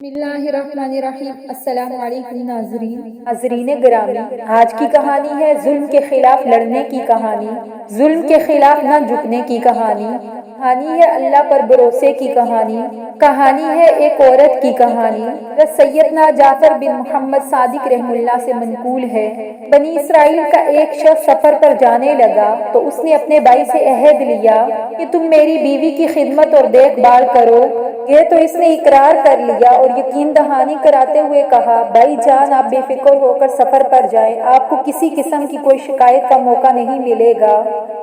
بسم اللہ الرحمن الرحیم۔ السلام علیکم ناظرین گرامی، آج کی کہانی ہے ظلم کے خلاف لڑنے کی کہانی، ظلم کے خلاف نہ جھکنے کی کہانی ہے اللہ پر بھروسے کی کہانی ہے ایک عورت کی کہانی جو سیدنا جعفر بن محمد صادق رحم اللہ سے منقول ہے۔ بنی اسرائیل کا ایک شخص سفر پر جانے لگا تو اس نے اپنے بھائی سے عہد لیا کہ تم میری بیوی کی خدمت اور دیکھ بھال کرو گے، تو اس نے اقرار کر لیا اور یقین دہانی کراتے ہوئے کہا، بھائی جان آپ بے فکر ہو کر سفر پر جائیں، آپ کو کسی قسم کی کوئی شکایت کا موقع نہیں ملے گا،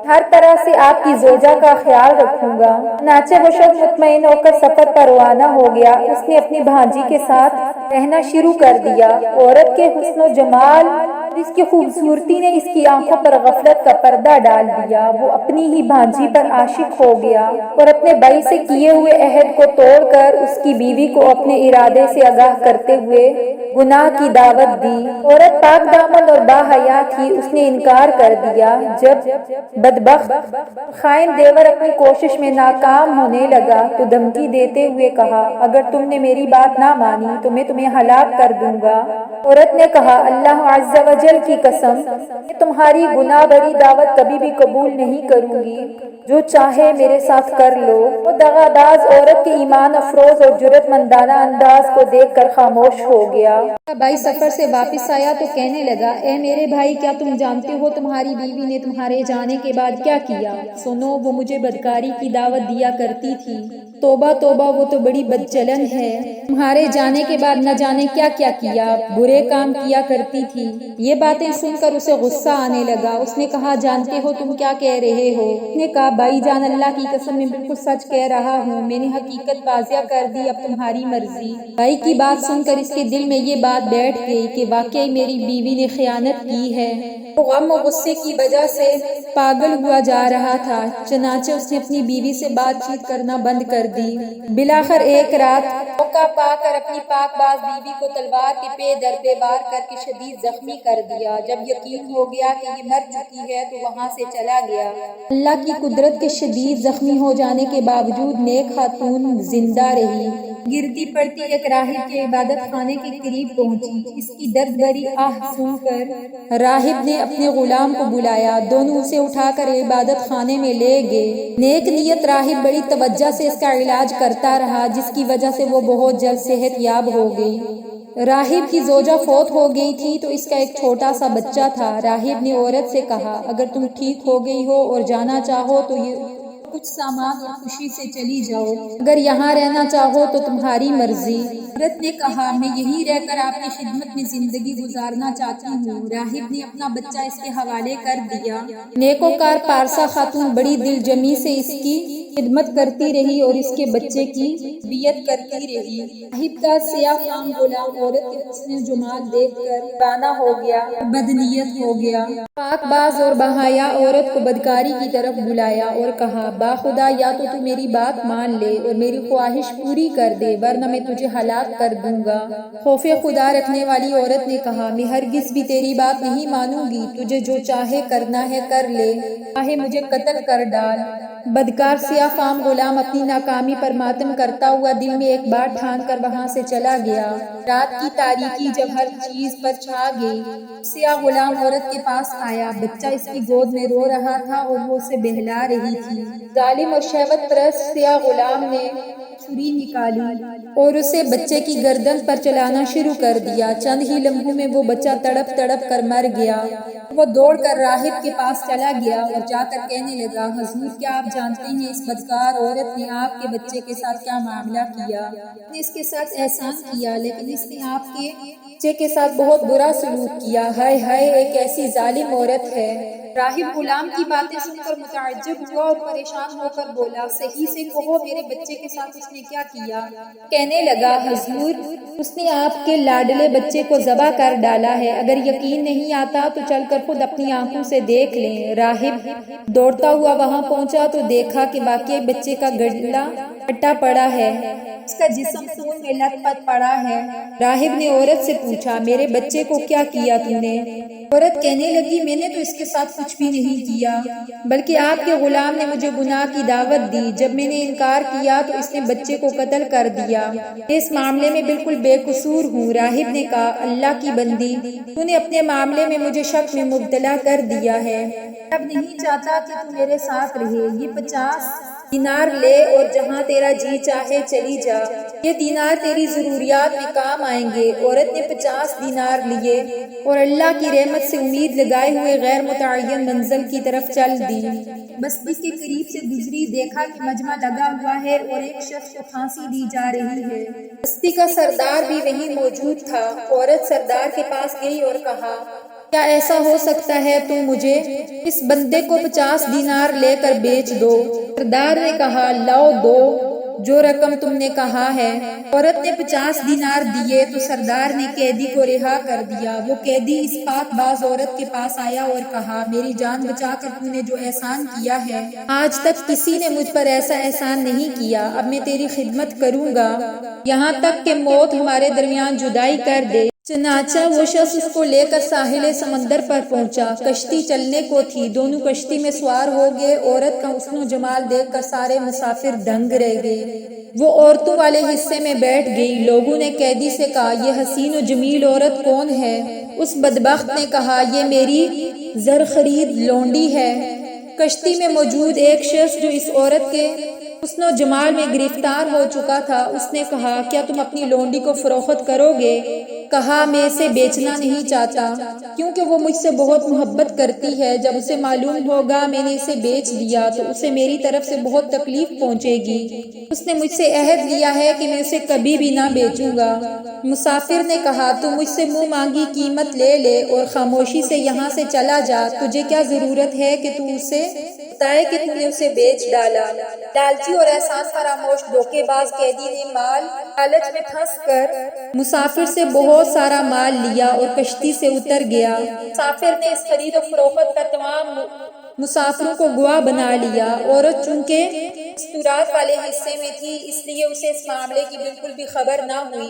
ہر طرح سے آپ کی زوجہ کا خیال رکھوں گا۔ چنانچہ وہ شخص مطمئن ہو کر سفر پر روانہ ہو گیا۔ اس نے اپنی بھانجی کے ساتھ رہنا شروع کر دیا۔ عورت کے حسن و جمال اور اس کی خوبصورتی نے اس کی آنکھوں پر غفلت کا پردہ ڈال دیا۔ وہ اپنی ہی بھانجی پر عاشق ہو گیا اور اپنے بھائی سے کیے ہوئے عہد کو توڑ کر اس کی بیوی کو اپنے ارادے سے آگاہ کرتے ہوئے گناہ کی دعوت دی۔ عورت پاک دامن اور باحیا تھی، اس نے انکار کر دیا۔ جب بدبخت خائن دیور اپنی کوشش میں ناکام ہونے لگا تو دھمکی دیتے ہوئے کہا، اگر تم نے میری بات نہ مانی تو میں تمہیں ہلاک کر دوں گا۔ عورت نے کہا، اللہ عز و جل کی قسم، میں تمہاری گناہ بری دعوت کبھی بھی قبول نہیں کروں گی، جو چاہے میرے ساتھ کر لو۔ وہ دغاباز عورت کے ایمان افروز اور جرأت مندانہ انداز کو دیکھ کر خاموش ہو گیا۔ بھائی سفر سے واپس آیا تو کہنے لگا، اے میرے بھائی، کیا تم جانتے ہو تمہاری بیوی نے تمہارے جانے کے بعد کیا کیا؟ سنو، وہ مجھے بدکاری کی دعوت دیا کرتی تھی۔ توبہ توبہ، وہ تو بڑی بدچلن ہے۔ تمہارے جانے کے بعد نہ جانے کیا کیا کیا، برے کام کیا کرتی تھی۔ یہ باتیں سن کر اسے غصہ آنے لگا۔ اس نے کہا، جانتے ہو تم کیا کہہ رہے ہو؟ اس نے کہا، بھائی جان، اللہ کی قسم میں بالکل سچ کہہ رہا ہوں، میں نے حقیقت واضح کر دی، اب تمہاری مرضی۔ بھائی کی بات سن کر اس کے دل میں یہ بات بیٹھ گئی کہ واقعی میری بیوی نے خیانت کی ہے۔ وہ غم و غصے کی وجہ سے پاگل ہوا جا رہا تھا، چنانچہ اس نے اپنی بیوی سے بات چیت کرنا بند کر دی۔ بالآخر ایک رات موقع پا کر اپنی پاک باز بیوی کو تلوار کے پے در پہ وار کر کے شدید زخمی کر دیا۔ جب یقین ہو گیا کہ یہ مر چکی ہے تو وہاں سے چلا گیا۔ اللہ کی قدرت کے شدید زخمی ہو جانے کے باوجود نیک خاتون زندہ رہی۔ گرتی پڑتی ایک راہب کے عبادت خانے کے قریب پہنچی۔ اس کی درد بھری آہ سن کر راہب نے اپنے غلام کو بلایا۔ دونوں اسے اٹھا کر عبادت خانے میں لے گئے۔ نیک نیت راہب بڑی توجہ سے اس کا علاج کرتا رہا، جس کی وجہ سے وہ بہت جلد صحت یاب ہو گئی۔ راہب کی زوجہ فوت ہو گئی تھی تو اس کا ایک چھوٹا سا بچہ تھا۔ راہب نے عورت سے کہا، اگر تم ٹھیک ہو گئی ہو اور جانا چاہو تو یہ کچھ سامان اور خوشی سے چلی جاؤ، اگر یہاں رہنا چاہو تو تمہاری مرضی۔ عورت نے کہا، میں یہیں رہ کر آپ کی خدمت میں زندگی گزارنا چاہتی ہوں۔ راہب نے اپنا بچہ اس کے حوالے کر دیا۔ نیکوکار پارسا خاتون بڑی دل جمی سے اس کی خدمت کرتی رہی اور اس کے بچے کی تربیت کرتی رہی۔ راہب کا سیاہ فام غلام عورت کے حسن جمال دیکھ کر دیوانہ ہو گیا اور بدنیت ہو گیا۔ پاک باز اور باحیا عورت کو بدکاری کی طرف بلایا اور کہا، باخدا، یا تو میری بات مان لے اور میری خواہش پوری کر دے، ورنہ میں تجھے ہلاک کر دوں گا۔ خوف خدا رکھنے والی عورت نے کہا، میں ہرگز بھی تیری بات نہیں مانوں گی، تجھے جو چاہے کرنا ہے کر لے، چاہے مجھے قتل کر ڈال۔ بدکار سیاہ فام غلام اپنی ناکامی پر ماتم کرتا ہوا دل میں ایک بات ٹھان کر وہاں سے چلا گیا۔ رات کی تاریکی جب ہر چیز پر چھا گئی، سیاہ غلام عورت کے پاس آیا۔ بچہ اس کی گود میں رو رہا تھا اور وہ اسے بہلا رہی تھی۔ ظالم اور شہوت پرست سیاہ غلام نے چھری نکالی اور اسے بچے کی گردن پر چلانا شروع کر دیا۔ چند ہی لمحوں میں وہ بچہ تڑپ تڑپ کر مر گیا۔ وہ دوڑ کر راہب کے پاس چلا گیا اور جا کر کہنے لگا، حضور، کیا آپ جانتے ہیں اس بدکار عورت نے آپ کے بچے کے ساتھ کیا معاملہ کیا؟ اس نے اس کے ساتھ احسان کیا، لیکن اس نے آپ کے بچے کے ساتھ بہت برا سلوک کیا۔ ہائے ہائے، ایک ایسی ظالم عورت ہے۔ راہب غلام کی باتیں سن کر متعجب ہوا اور پریشان ہو کر بولا، صحیح سے کہو، میرے بچے کے ساتھ اس نے کیا کیا؟ کہنے لگا، حضور، اس نے آپ کے لاڈلے بچے کو ذبح کر ڈالا ہے۔ اگر یقین نہیں آتا تو چل کر خود اپنی آنکھوں سے دیکھ لیں۔ راہب دوڑتا ہوا وہاں پہنچا تو دیکھا کہ واقعی بچے کا گلا کٹا پڑا ہے، اس کا جسم خون میں لت پت پڑا ہے۔ راہب نے عورت سے پوچھا، میرے بچے کو کیا کیا تم نے؟ عورت کہنے لگی میں نے تو اس کے ساتھ کچھ بھی نہیں کیا، بلکہ آپ کے غلام نے مجھے گناہ کی دعوت دی۔ جب میں نے انکار کیا تو اس نے بچے کو قتل کر دیا۔ میں اس معاملے میں بالکل بے قصور ہوں۔ راہب نے کہا اللہ کی بندی، تو نے اپنے معاملے میں مجھے شک میں مبتلا کر دیا ہے۔ اب نہیں چاہتا کہ تو میرے ساتھ رہے۔ یہ 50 دینار لے اور جہاں تیرا جی چاہے چلی جا، یہ دینار تیری ضروریات میں کام آئیں گے۔ عورت نے 50 دینار لیے اور اللہ کی رحمت سے امید لگائے ہوئے غیر متعین منزل کی طرف چل دی۔ بستی کے قریب سے گزری، دیکھا کہ مجمع لگا ہوا ہے اور ایک شخص کو پھانسی دی جا رہی ہے۔ بستی کا سردار بھی وہیں موجود تھا۔ عورت سردار کے پاس گئی اور کہا کیا ایسا ہو سکتا ہے تم مجھے اس بندے کو 50 دینار لے کر بیچ دو؟ سردار نے کہا لاؤ دو جو رقم تم نے کہا ہے۔ عورت نے 50 دینار دیے تو سردار نے قیدی کو رہا کر دیا۔ وہ قیدی اس پاک باز عورت کے پاس آیا اور کہا میری جان بچا کر تم نے جو احسان کیا ہے، آج تک کسی نے مجھ پر ایسا احسان نہیں کیا۔ اب میں تیری خدمت کروں گا یہاں تک کہ موت ہمارے درمیان جدائی کر دے۔ چنانچہ وہ شخص اس کو لے کر ساحل سمندر پر پہنچا۔ کشتی چلنے کو تھی، دونوں کشتی میں سوار ہو گئے۔ عورت کا حسن و جمال دیکھ کر سارے مسافر دنگ رہ گئے۔ وہ عورتوں والے حصے میں بیٹھ گئی۔ لوگوں نے قیدی سے کہا یہ حسین و جمیل عورت کون ہے؟ اس بدبخت نے کہا یہ میری زرخرید لونڈی ہے۔ کشتی میں موجود ایک شخص جو اس عورت کے حسن و جمال میں گرفتار ہو چکا تھا، اس نے کہا کیا تم اپنی لونڈی کو فروخت کرو گے؟ کہا میں اسے بیچنا نہیں چاہتا کیونکہ وہ مجھ سے بہت محبت کرتی ہے۔ جب اسے معلوم ہوگا میں نے اسے بیچ دیا تو اسے میری طرف سے بہت تکلیف پہنچے گی۔ اس نے مجھ سے عہد لیا ہے کہ میں اسے کبھی بھی نہ بیچوں گا۔ مسافر نے کہا تو مجھ سے منہ مانگی قیمت لے لے اور خاموشی سے یہاں سے چلا جا۔ تجھے کیا ضرورت ہے کہ تو اسے بتائے کہ تو نے اسے بیچ ڈالا؟ لالچی اور احسان فراموش دھوکے باز قیدی نے مال لالچ میں پھنس کر مسافر سے بہت سارا مال لیا اور کشتی سے اتر گیا۔ مسافر نے اس خرید و فروخت کا تمام مسافروں کو گواہ بنا لیا۔ عورت چونکہ مستورات والے حصے میں تھی اس لیے اسے اس معاملے کی بالکل بھی خبر نہ ہوئی۔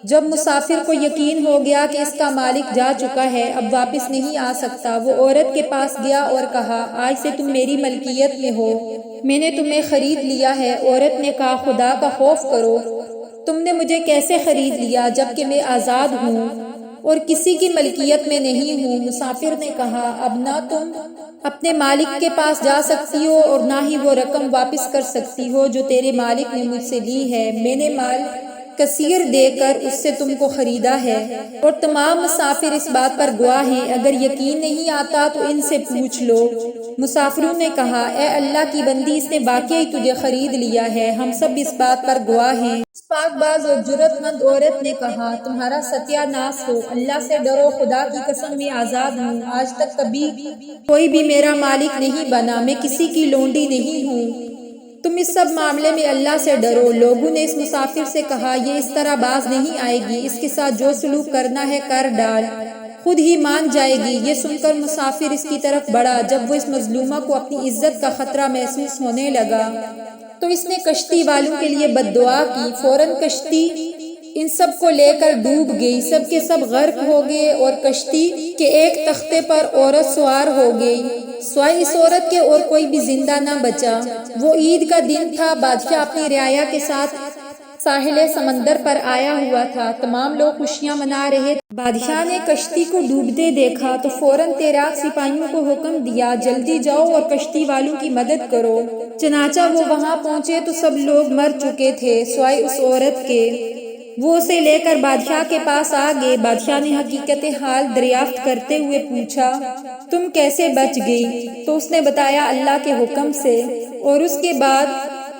جب مسافر کو یقین ہو گیا کہ اس کا مالک جا چکا ہے، اب واپس نہیں آ سکتا، وہ عورت کے پاس گیا اور کہا آج سے تم میری ملکیت میں ہو، میں نے تمہیں خرید لیا ہے۔ عورت نے کہا خدا کا خوف کرو، تم نے مجھے کیسے خرید لیا جبکہ میں آزاد ہوں اور کسی کی ملکیت میں نہیں ہوں؟ مسافر نے کہا اب نہ تم اپنے مالک کے پاس جا سکتی ہو اور نہ ہی وہ رقم واپس کر سکتی ہو جو تیرے مالک نے مجھ سے لی ہے۔ میں نے مال کثیر دے کر اس سے تم کو خریدا ہے اور تمام مسافر اس بات پر گواہ ہیں۔ اگر یقین نہیں آتا تو ان سے پوچھ لو۔ مسافروں نے کہا اے اللہ کی بندی، اس نے واقعی تجھے خرید لیا ہے، ہم سب اس بات پر گواہ ہیں۔ پاک باز اور جرت مند عورت نے کہا تمہارا ستیہ ناس ہو، اللہ سے ڈرو، خدا کی قسم میں آزاد ہوں، آج تک کبھی کوئی بھی میرا مالک نہیں بنا، میں کسی کی لونڈی نہیں ہوں، تم اس سب معاملے میں اللہ سے ڈرو۔ لوگوں نے اس مسافر سے کہا یہ اس طرح باز نہیں آئے گی، اس کے ساتھ جو سلوک کرنا ہے کر ڈال، خود ہی مان جائے گی۔ یہ سن کر مسافر اس کی طرف بڑھا۔ جب وہ اس مظلومہ کو اپنی عزت کا خطرہ محسوس ہونے لگا تو اس نے کشتی والوں کے لیے بد دعا کی۔ فوراً کشتی ان سب کو لے کر ڈوب گئی، سب کے سب غرق ہو گئے اور کشتی کے ایک تختے پر عورت سوار ہو گئی، سوائے اس عورت کے اور کوئی بھی زندہ نہ بچا۔ وہ عید کا دن تھا، بادشاہ اپنی رعایا کے ساتھ ساحل سمندر پر آیا ہوا تھا، تمام لوگ خوشیاں منا رہے تھے۔ بادشاہ نے کشتی کو ڈوبتے دیکھا تو فوراً تیراک سپاہیوں کو حکم دیا جلدی جاؤ اور کشتی والوں کی مدد کرو۔ چنانچہ وہ وہاں پہنچے تو سب لوگ مر چکے تھے سوائے اس عورت کے۔ وہ اسے لے کر بادشاہ کے پاس آ گئے۔ بادشاہ نے حقیقت حال دریافت کرتے ہوئے پوچھا تم کیسے بچ گئی؟ تو اس نے بتایا اللہ کے حکم سے۔ اور اس کے بعد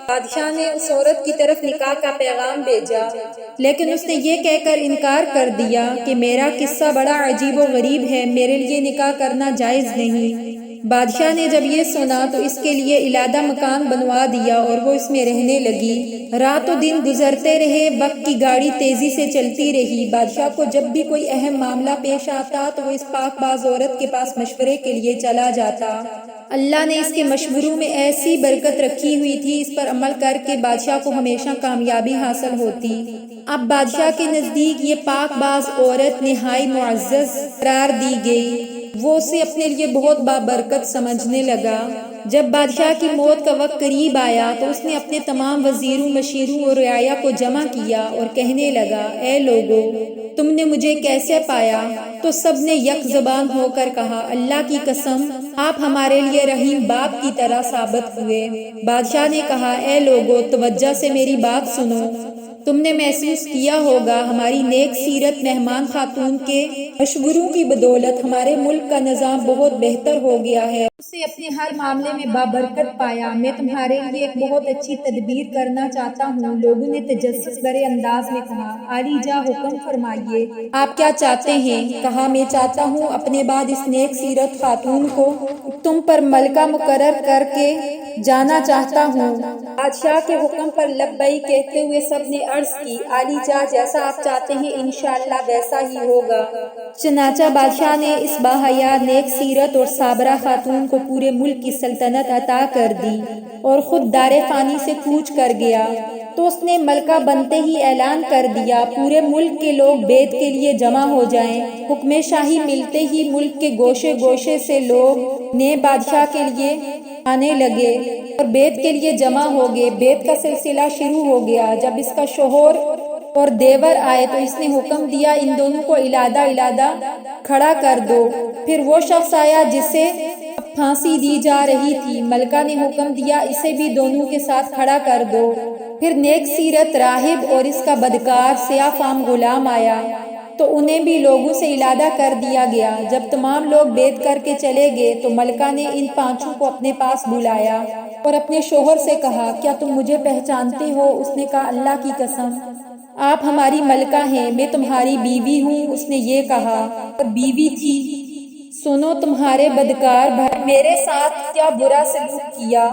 بادشاہ نے اس عورت کی طرف نکاح کا پیغام بھیجا، لیکن اس نے یہ کہہ کر انکار کر دیا کہ میرا قصہ بڑا عجیب و غریب ہے، میرے لیے نکاح کرنا جائز نہیں۔ بادشاہ نے جب یہ سنا تو اس کے لیے علیحدہ مکان بنوا دیا اور وہ اس میں رہنے لگی۔ رات و دن گزرتے رہے، وقت کی گاڑی تیزی سے چلتی رہی۔ بادشاہ کو جب بھی کوئی اہم معاملہ پیش آتا تو وہ اس پاک باز عورت کے پاس مشورے کے لیے چلا جاتا۔ اللہ نے اس کے مشوروں میں ایسی برکت رکھی ہوئی تھی، اس پر عمل کر کے بادشاہ کو ہمیشہ کامیابی حاصل ہوتی۔ اب بادشاہ کے نزدیک یہ پاک باز عورت نہائی معزز قرار دی گئی۔ وہ اسے اپنے لیے بہت بابرکت سمجھنے لگا۔ جب بادشاہ کی موت کا وقت قریب آیا تو اس نے اپنے تمام وزیروں، مشیروں اور رعایا کو جمع کیا اور کہنے لگا، اے لوگو، تم نے مجھے کیسے پایا؟ تو سب نے یک زبان ہو کر کہا، اللہ کی قسم، آپ ہمارے لیے رحیم باپ کی طرح ثابت ہوئے۔ بادشاہ نے کہا، اے لوگو، توجہ سے میری بات سنو۔ تم نے محسوس کیا ہوگا ہماری نیک سیرت مہمان خاتون کے مشوروں کی بدولت ہمارے ملک کا نظام بہت بہتر ہو گیا ہے۔ اسے اپنے ہر معاملے میں بابرکت پایا۔ میں تمہارے لیے ایک بہت اچھی تدبیر کرنا چاہتا ہوں۔ لوگوں نے تجسس بھرے انداز میں کہا، عالی جاں حکم فرمائیے، آپ کیا چاہتے ہیں؟ کہا، میں چاہتا ہوں اپنے بعد اس نیک سیرت خاتون کو تم پر ملکہ مقرر کر کے جانا چاہتا ہوں۔ بادشاہ کے حکم پر لبیک کہتے ہوئے سب نے عرض کی، عالی جاں، جیسا آپ چاہتے ہیں انشاءاللہ ویسا ہی ہوگا۔ چنانچہ بادشاہ نے اس باحیا، نیک سیرت اور صابرہ خاتون کو پورے ملک کی سلطنت عطا کر دی اور خود دار فانی سے کوچ کر گیا۔ تو اس نے ملکہ بنتے ہی اعلان کر دیا، پورے ملک کے لوگ بیعت کے لیے جمع ہو جائیں۔ حکم شاہی ملتے ہی ملک کے گوشے گوشے سے لوگ نئے بادشاہ کے لیے آنے لگے اور بیعت کے لیے جمع ہو گئے۔ بیعت کا سلسلہ شروع ہو گیا۔ جب اس کا شوہر اور دیور آئے تو اس نے حکم دیا، ان دونوں کو علیحدہ علیحدہ کھڑا کر دو۔ پھر وہ شخص آیا جسے پھانسی دی جا رہی تھی۔ ملکہ نے حکم دیا، اسے بھی دونوں کے ساتھ کھڑا کر دو۔ پھر نیک سیرت راہب اور اس کا بدکار سیاہ فام غلام آیا تو انہیں بھی لوگوں سے علیحدہ کر دیا گیا۔ جب تمام لوگ بیعت کر کے چلے گئے تو ملکہ نے ان پانچوں کو اپنے پاس بلایا اور اپنے شوہر سے کہا، کیا تم مجھے پہچانتے ہو؟ اس نے کہا، اللہ کی قسم، آپ ہماری ملکہ ہیں، میں تمہاری بیوی ہوں۔ اس نے یہ کہا، اور بیوی تھی، سنو تمہارے بدکار بھائی میرے ساتھ کیا برا سلوک کیا۔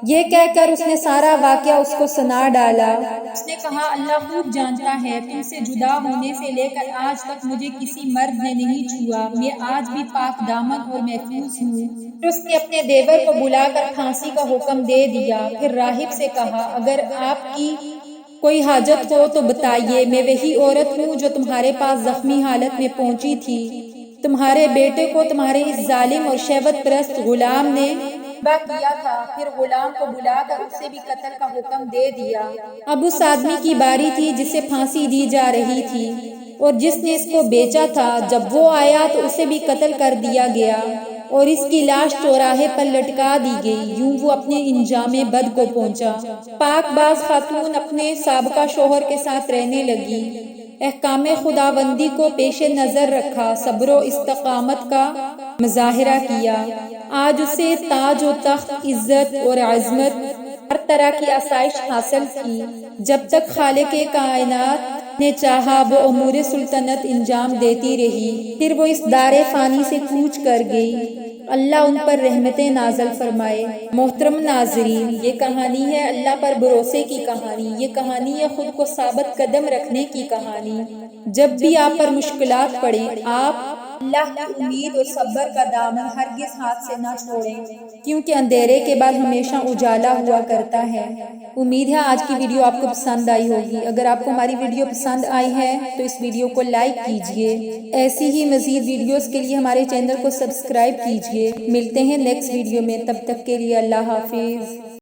یہ کہہ کر اس نے سارا واقعہ اس کو سنا ڈالا۔ اس نے کہا، اللہ خوب جانتا ہے، تم سے جدا ہونے سے لے کر آج تک مجھے کسی مرد نے نہیں چھوا۔ میں آج بھی پاک دامن اور محفوظ ہوں۔ پھر اس نے اپنے دیور کو بلا کر پھانسی کا حکم دے دیا۔ پھر راہب سے کہا، اگر آپ کی کوئی حاجت ہو تو بتائیے، میں وہی عورت ہوں جو تمہارے پاس زخمی حالت میں پہنچی تھی۔ تمہارے بیٹے کو تمہارے اس ظالم اور شہوت پرست غلام نے ذبح کیا تھا۔ پھر غلام کو بلا کر اسے بھی قتل کا حکم دے دیا۔ اب اس آدمی کی باری تھی جسے پھانسی دی جا رہی تھی اور جس نے اس کو بیچا تھا۔ جب وہ آیا تو اسے بھی قتل کر دیا گیا اور اس کی لاش چوراہے پر لٹکا دی گئی۔ یوں وہ اپنے انجام بد کو پہنچا۔ پاک باز خاتون اپنے سابقہ شوہر کے ساتھ رہنے لگی، احکام خداوندی کو پیش نظر رکھا، صبر و استقامت کا مظاہرہ کیا۔ آج اسے تاج و تخت، عزت اور عظمت، ہر طرح کی آسائش حاصل تھی۔ جب تک خالق کائنات نے چاہا وہ امور سلطنت انجام دیتی رہی۔ پھر وہ اس دار فانی سے کوچ کر گئی۔ اللہ ان پر رحمتیں نازل فرمائے۔ محترم ناظرین، یہ کہانی ہے اللہ پر بھروسے کی کہانی۔ یہ کہانی ہے خود کو ثابت قدم رکھنے کی کہانی۔ جب بھی آپ پر مشکلات پڑیں، آپ اللہ کی امید اور صبر کا دامن ہرگز ہاتھ سے نہ چھوڑیں، کیونکہ اندھیرے کے بعد ہمیشہ اجالا ہوا کرتا ہے۔ امید ہے آج کی ویڈیو آپ کو پسند آئی ہوگی۔ اگر آپ کو ہماری ویڈیو پسند آئی ہے تو اس ویڈیو کو لائک کیجئے۔ ایسی ہی مزید ویڈیوز کے لیے ہمارے چینل کو سبسکرائب کیجئے۔ ملتے ہیں نیکسٹ ویڈیو میں، تب تک کے لیے اللہ حافظ۔